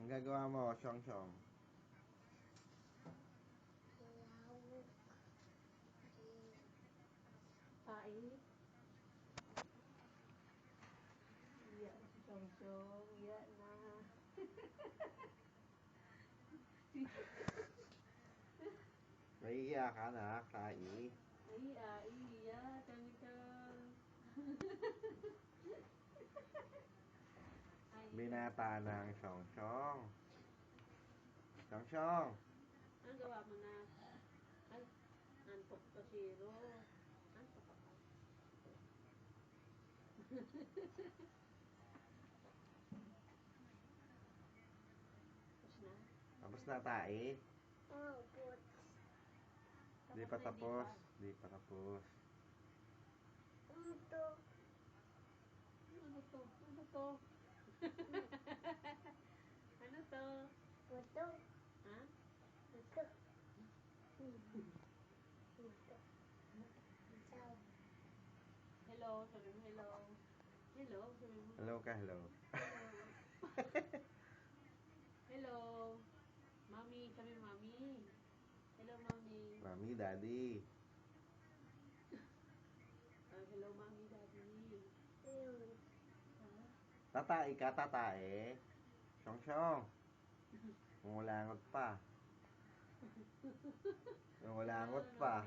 Ang gagawa mo, Syong? Pait. Iya, si Syong. Iya na. Nahihiya ka na, Kai. Iya, Syong. Binata ng Syong. Syong. Ang gawa mo na? Ay, antok to, Shiro. Antok ka pa. Tapos na? Tapos na, Tai? Oh, good. Di pa tapos. Di pa tapos. Ito. Ano to? Ano to? Ano to? Ito. Ha? Ito. Ito. Ito. Hello, sabi mo hello. Hello, sabi mo. Hello ka, hello. Hello. Mami, sabi mo mami. Hello, mami. Mami, daddy. Hello, mami, daddy. Ayun. Tatai ka, tatai. Syong. Umulangot pa. Umulangot pa.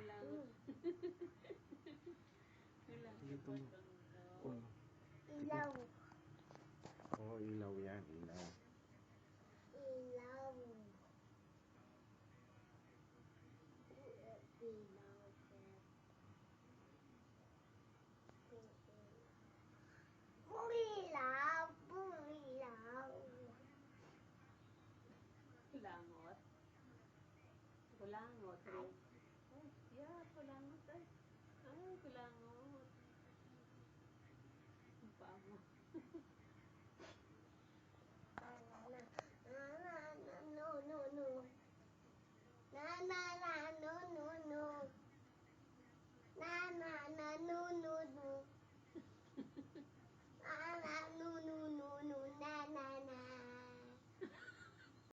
Ilaw. Oo, ilaw yan, ilaw. Ilaw. Ilaw. Pumilaw. Pumilaw. Kulangot. Kulangot. Oh, yeah, kulangot ay. Ay, kulangot. Ang paa mo.